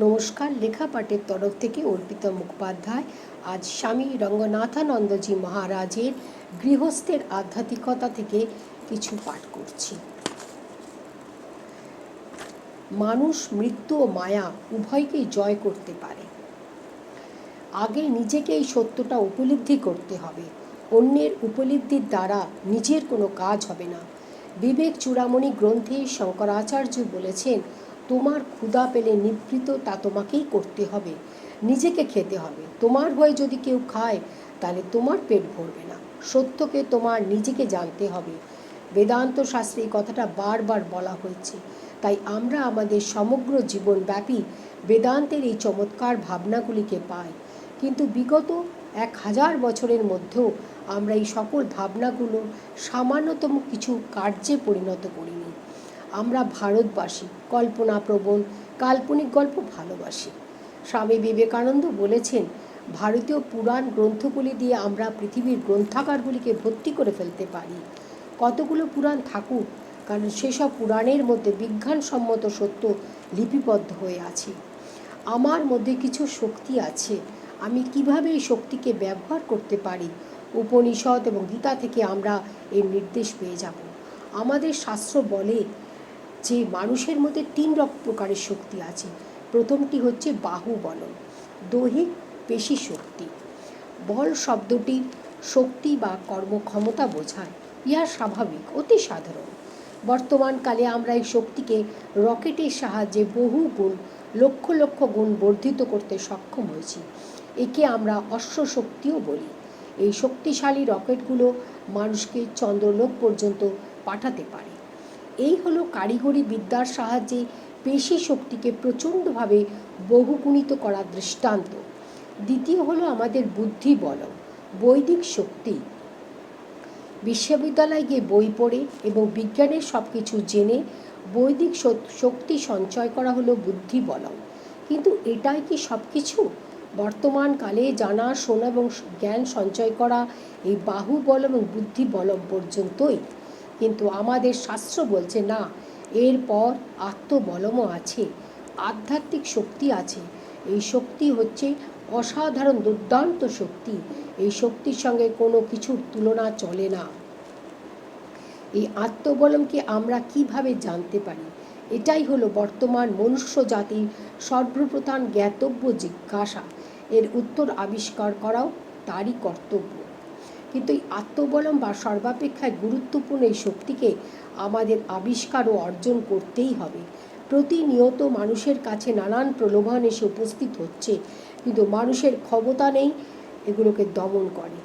নমস্কার, লেখাপাঠের তরফ থেকে অর্পিতা মুখোপাধ্যায়। আজ স্বামী রঙ্গনাথানন্দজি মহারাজের গৃহস্থের আধ্যাত্মিকতা থেকে কিছু পাঠ করছি। মানুষ মৃত্যু ও মায়া উভয়কেই জয় করতে পারে। আগে নিজেকে এই সত্যটা উপলব্ধি করতে হবে। অন্যের উপলব্ধির দ্বারা নিজের কোনো কাজ হবে না। বিবেক চূড়ামণি গ্রন্থে শঙ্করাচার্য বলেছেন, তোমার ক্ষুধা পেলে নিবৃত্ত তা তোমাকেই করতে হবে, নিজেকে খেতে হবে। তোমার হয়ে যদি কেউ খায় তাহলে তোমার পেট ভরবে না। সত্যকে তোমার নিজেকে জানতে হবে। বেদান্ত শাস্ত্রে এই কথাটা বারবার বলা হয়েছে। তাই আমরা আমাদের সমগ্র জীবনব্যাপী বেদান্তের এই চমৎকার ভাবনাগুলিকে পাই। কিন্তু বিগত 1000 বছরের মধ্যেও আমরা এই সকল ভাবনাগুলো সামান্যতম কিছু কার্যে পরিণত করিনি। আমরা ভারতবাসী কল্পনাপ্রবণ কাল্পনিক গল্প ভালোবাসি। স্বামী বিবেকানন্দ বলেছেন, ভারতীয় পুরাণ গ্রন্থগুলি দিয়ে আমরা পৃথিবীর গ্রন্থাগারগুলিকে ভর্তি করে ফেলতে পারি। কতগুলো পুরাণ থাকুক, কারণ সেসব পুরাণের মধ্যে বিজ্ঞানসম্মত সত্য লিপিবদ্ধ হয়ে আছে। আমার মধ্যে কিছু শক্তি আছে, আমি কিভাবে এই শক্তিকে ব্যবহার করতে পারি, উপনিষদ এবং গীতা থেকে আমরা এর নির্দেশ পেয়ে যাব। আমাদের শাস্ত্র বলে যে মানুষের মধ্যে 3 প্রকারের শক্তি আছে। প্রথমটি হচ্ছে বাহুবলম, দৈহিক পেশি শক্তি। বল শব্দটির শক্তি বা কর্মক্ষমতা বোঝায়। ইহা স্বাভাবিক, অতি সাধারণ। বর্তমানকালে আমরা এই শক্তিকে রকেটের সাহায্যে বহু গুণ, লক্ষ লক্ষ গুণ বর্ধিত করতে সক্ষম হয়েছি। একে আমরা অশ্বশক্তিও বলি। এই শক্তিশালী রকেটগুলো মানুষকে চন্দ্রলোক পর্যন্ত পাঠাতে পারে। এই হলো কারিগরি বিদ্যার সাহায্যে পেশি শক্তিকে প্রচণ্ডভাবে বহুগুণিত করার দৃষ্টান্ত। দ্বিতীয় হলো আমাদের বুদ্ধি বলম, বৈদিক শক্তি। বিশ্ববিদ্যালয়ে গিয়ে বই পড়ে এবং বিজ্ঞানের সব কিছু জেনে বৈদিক শক্তি সঞ্চয় করা হলো বুদ্ধি বলম। কিন্তু এটাই কি সব কিছু? বর্তমানকালে জানা, শোনা এবং জ্ঞান সঞ্চয় করা এই বাহুবলম এবং বুদ্ধি বলম পর্যন্তই। কিন্তু আমাদের শাস্ত্র বলছে না, এরপর আত্মবলমও আছে, আধ্যাত্মিক শক্তি আছে। এই শক্তি হচ্ছে অসাধারণ দুর্দান্ত শক্তি। এই শক্তির সঙ্গে কোনো কিছুর তুলনা চলে না। এই আত্মবলমকে আমরা কিভাবে জানতে পারি? এটাই হলো বর্তমান মনুষ্য জাতির সর্বপ্রধান জ্ঞাতব্য জিজ্ঞাসা। এর উত্তর আবিষ্কার করাও তারই কর্তব্য। কিন্তু এই আত্মবলম বা সর্বাপেক্ষায় গুরুত্বপূর্ণ এই শক্তিকে আমাদের আবিষ্কার ও অর্জন করতেই হবে। প্রতিনিয়ত মানুষের কাছে নানান প্রলোভন এসে উপস্থিত হচ্ছে, কিন্তু মানুষের ক্ষমতা নেই এগুলোকে দমন করে।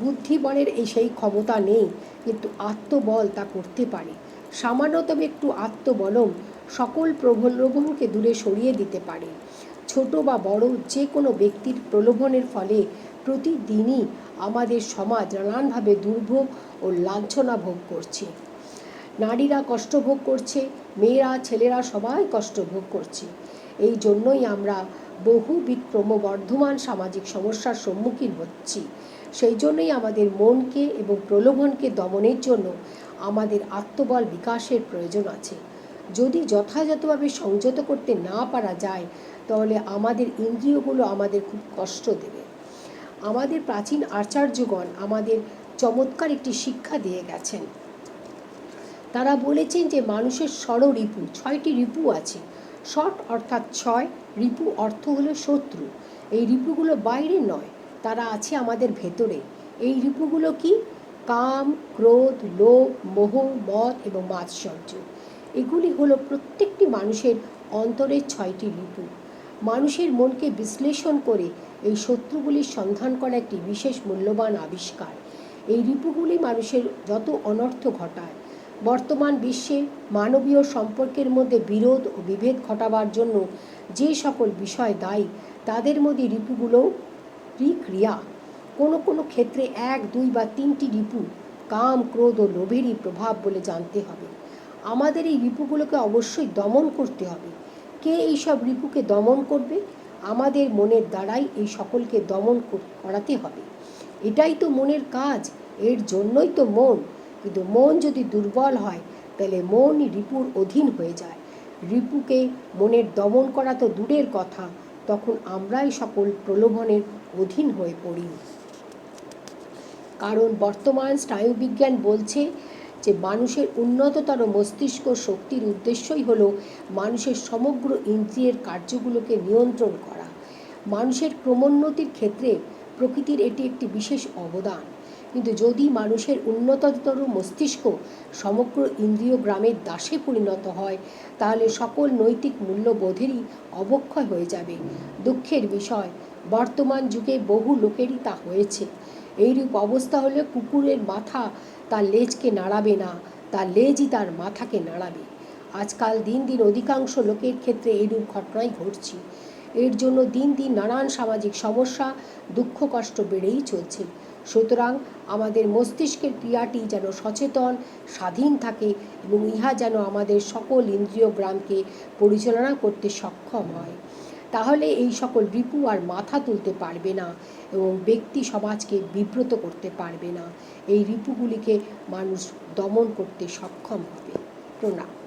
বুদ্ধিবলের সেই ক্ষমতা নেই, কিন্তু আত্মবল তা করতে পারে। সামান্যতম একটু আত্মবলম সকল প্রলোভনকে দূরে সরিয়ে দিতে পারে। ছোট বা বড় যে কোনো ব্যক্তির প্রলোভনের ফলে প্রতিদিনই আমাদের সমাজ নানানভাবে দুর্ভোগ ও লাঞ্ছনা ভোগ করছে। নারীরা কষ্ট ভোগ করছে, মেয়েরা ছেলেরা সবাই কষ্ট ভোগ করছে। এই জন্যই আমরা বহুবিধ ক্রমবর্ধমান সামাজিক সমস্যার সম্মুখীন হচ্ছি। সেই জন্যই আমাদের মনকে এবং প্রলোভনকে দমনের জন্য আমাদের আত্মবল বিকাশের প্রয়োজন আছে। যদি যথাযথভাবে সংযত করতে না পারা যায়, তাহলে আমাদের ইন্দ্রিয়গুলো আমাদের খুব কষ্ট দেবে। আমাদের প্রাচীন আচার্যগণ আমাদের চমৎকার একটি শিক্ষা দিয়ে গেছেন। তারা বলেছেন যে মানুষের ষড়রিপু, 6টি রিপু আছে। ষট অর্থাৎ 6, রিপু অর্থ হলো শত্রু। এই রিপুগুলো বাইরে নয়, তারা আছে আমাদের ভেতরে। এই রিপুগুলো কি? কাম, ক্রোধ, লোভ, মোহ, মদ এবং মাৎসর্য। এগুলি হলো প্রত্যেকটি মানুষের অন্তরের 6টি রিপু। মানুষের মনকে বিশ্লেষণ করে এই শত্রুগুলির সন্ধান করা একটি বিশেষ মূল্যবান আবিষ্কার। এই রিপুগুলি মানুষের যত অনর্থ ঘটায়। বর্তমান বিশ্বে মানবীয় সম্পর্কের মধ্যে বিরোধ ও বিভেদ ঘটাবার জন্য যে সকল বিষয় দায়ী, তাদের মধ্যে রিপুগুলোও ক্রিয়া। কোনো কোনো ক্ষেত্রে 1, 2 বা 3টি রিপু কাম, ক্রোধ ও লোভেরই প্রভাব বলে জানতে হবে। আমাদের এই রিপুগুলোকে অবশ্যই দমন করতে হবে। কে এইসব রিপুকে দমন করবে? আমাদের মনের দ্বারাই এই সকলকে দমন করাতে হবে। এটাই তো মনের কাজ, এর জন্যই তো মন। কিন্তু মন যদি দুর্বল হয়, তাহলে মনই রিপুর অধীন হয়ে যায়। রিপুকে মনের দমন করা তো দূরের কথা, তখন আমরাই সকল প্রলোভনের অধীন হয়ে পড়ি। কারণ বর্তমান স্নায়ুবিজ্ঞান বলছে যে মানুষের উন্নততর মস্তিষ্ক শক্তির উদ্দেশ্যই হলো মানুষের সমগ্র ইন্দ্রিয়ের কার্যগুলোকে নিয়ন্ত্রণ করা। মানুষের ক্রমোন্নতির ক্ষেত্রে প্রকৃতির এটি একটি বিশেষ অবদান। কিন্তু যদি মানুষের উন্নততর মস্তিষ্ক সমগ্র ইন্দ্রিয় গ্রামের দাসে পরিণত হয়, তাহলে সকল নৈতিক মূল্যবোধেরই অবক্ষয় হয়ে যাবে। দুঃখের বিষয়, বর্তমান যুগে বহু লোকেরই তা হয়েছে। এইরূপ অবস্থা হলে কুকুরের মাথা তার লেজকে নাড়াবে না, তার লেজই তার মাথাকে নাড়াবে। আজকাল দিন দিন অধিকাংশ লোকের ক্ষেত্রে এইরূপ ঘটনাই ঘটছে। এর জন্য দিন দিন নানান সামাজিক সমস্যা, দুঃখ কষ্ট বেড়েই চলছে। সুতরাং আমাদের মস্তিষ্কের ক্রিয়াটি যেন সচেতন, স্বাধীন থাকে এবং ইহা যেন আমাদের সকল ইন্দ্রিয় গ্রামকে পরিচালনা করতে সক্ষম হয়। তাহলে এই সকল রিপু আর মাথা তুলতে পারবে না এবং ব্যক্তি সমাজকে বিব্রত করতে পারবে না। এই রিপুগুলিকে মানুষ দমন করতে সক্ষম হবে। প্রণাম।